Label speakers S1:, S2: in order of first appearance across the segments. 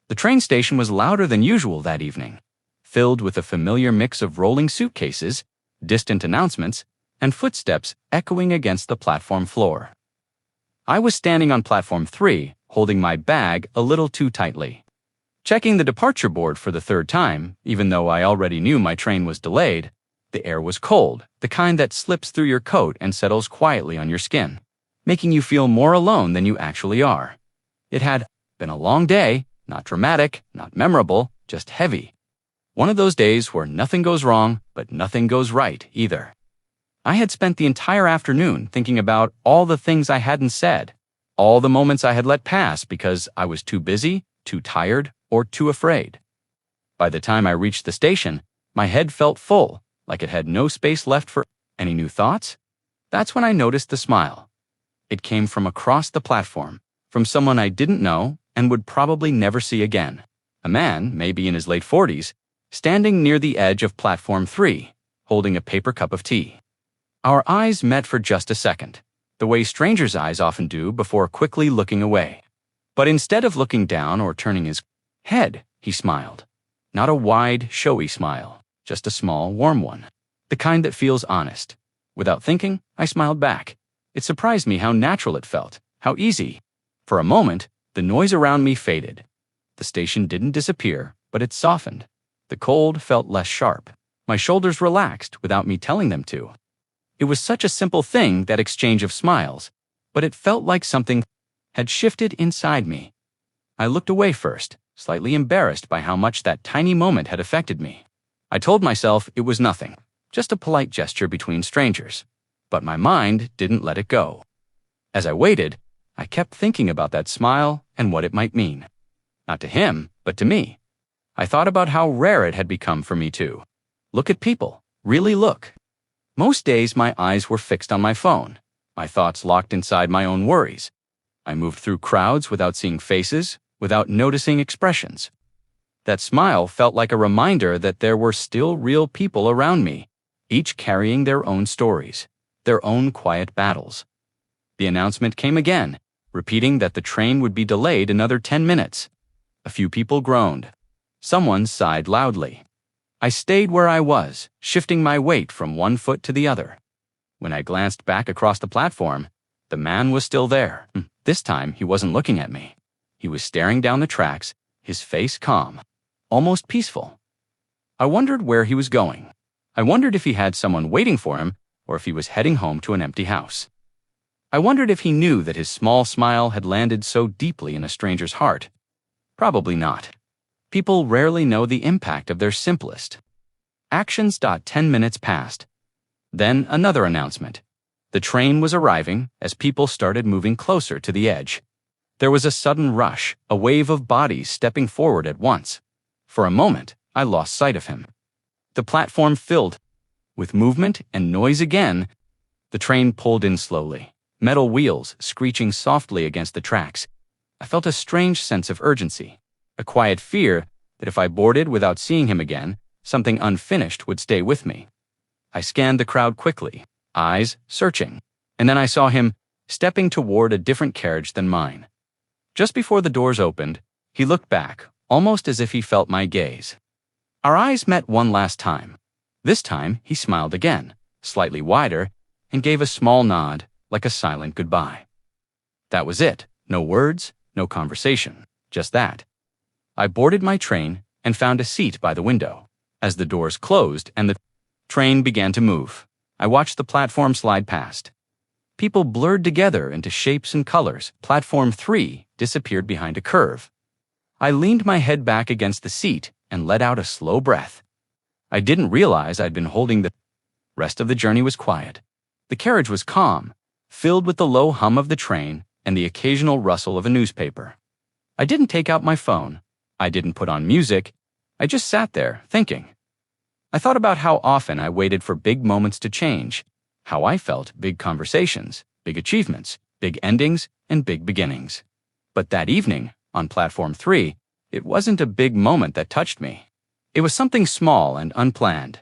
S1: The train station was louder than usual that evening, filled with a familiar mix of rolling suitcases, distant announcements, and footsteps echoing against the platform floor. I was standing on platform 3, holding my bag a little too tightly. Checking the departure board for the third time, even though I already knew my train was delayed. The air was cold, the kind that slips through your coat and settles quietly on your skin, making you feel more alone than you actually are. It had been a long day, not dramatic, not memorable, just heavy. One of those days where nothing goes wrong, but nothing goes right either. I had spent the entire afternoon thinking about all the things I hadn't said, all the moments I had let pass because I was too busy, too tired, or too afraid. By the time I reached the station, my head felt full, like it had no space left for any new thoughts. That's when I noticed the smile. It came from across the platform, from someone I didn't know and would probably never see again. A man, maybe in his late 40s, standing near the edge of platform 3, holding a paper cup of tea. Our eyes met for just a second, the way strangers' eyes often do before quickly looking away. But instead of looking down or turning his head, he smiled. Not a wide, showy smile, just a small, warm one. The kind that feels honest. Without thinking, I smiled back. It surprised me how natural it felt, how easy. For a moment, the noise around me faded. The station didn't disappear, but it softened. The cold felt less sharp. My shoulders relaxed without me telling them to. It was such a simple thing, that exchange of smiles, but it felt like something had shifted inside me. I looked away first, slightly embarrassed by how much that tiny moment had affected me. I told myself it was nothing, just a polite gesture between strangers. But my mind didn't let it go. As I waited, I kept thinking about that smile and what it might mean. Not to him, but to me. I thought about how rare it had become for me to look at people, really look. Most days my eyes were fixed on my phone, my thoughts locked inside my own worries. I moved through crowds without seeing faces, without noticing expressions. That smile felt like a reminder that there were still real people around me, each carrying their own stories, their own quiet battles. The announcement came again, repeating that the train would be delayed another 10 minutes. A few people groaned. Someone sighed loudly. I stayed where I was, shifting my weight from one foot to the other. When I glanced back across the platform, the man was still there. This time, he wasn't looking at me. He was staring down the tracks, his face calm, almost peaceful. I wondered where he was going. I wondered if he had someone waiting for him or if he was heading home to an empty house. I wondered if he knew that his small smile had landed so deeply in a stranger's heart. Probably not. People rarely know the impact of their simplest actions. 10 minutes passed. Then another announcement. The train was arriving as people started moving closer to the edge. There was a sudden rush, a wave of bodies stepping forward at once. For a moment, I lost sight of him. The platform filled with movement and noise again. The train pulled in slowly, metal wheels screeching softly against the tracks. I felt a strange sense of urgency, a quiet fear that if I boarded without seeing him again, something unfinished would stay with me. I scanned the crowd quickly, eyes searching, and then I saw him stepping toward a different carriage than mine. Just before the doors opened, he looked back, almost as if he felt my gaze. Our eyes met one last time. This time, he smiled again, slightly wider, and gave a small nod, like a silent goodbye. That was it. No words, no conversation, just that. I boarded my train and found a seat by the window. As the doors closed and the train began to move, I watched the platform slide past. People blurred together into shapes and colors. Platform 3 disappeared behind a curve. I leaned my head back against the seat and let out a slow breath. I didn't realize I'd been holding the rest of the journey was quiet. The carriage was calm, filled with the low hum of the train and the occasional rustle of a newspaper. I didn't take out my phone. I didn't put on music. I just sat there, thinking. I thought about how often I waited for big moments to change, how I felt big conversations, big achievements, big endings, and big beginnings. But that evening, on Platform 3, it wasn't a big moment that touched me. It was something small and unplanned.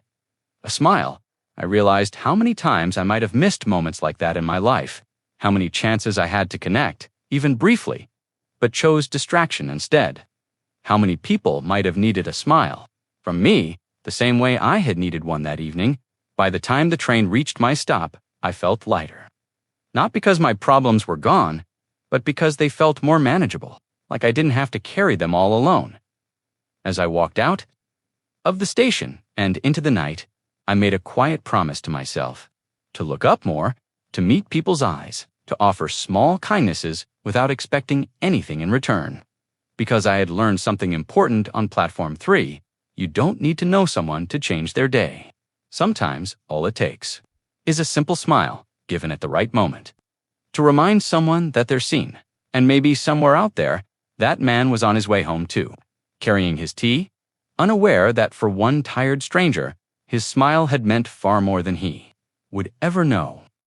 S1: A smile. I realized how many times I might have missed moments like that in my life, how many chances I had to connect, even briefly, but chose distraction instead. How many people might have needed a smile from me, the same way I had needed one that evening? By the time the train reached my stop, I felt lighter. Not because my problems were gone, but because they felt more manageable, like I didn't have to carry them all alone. As I walked out of the station and into the night, I made a quiet promise to myself to look up more, to meet people's eyes, to offer small kindnesses without expecting anything in return. Because I had learned something important on Platform 3, you don't need to know someone to change their day. Sometimes all it takes is a simple smile given at the right moment to remind someone that they're seen. And maybe somewhere out there, that man was on his way home too, carrying his tea, unaware that for one tired stranger, his smile had meant far more than he would ever know.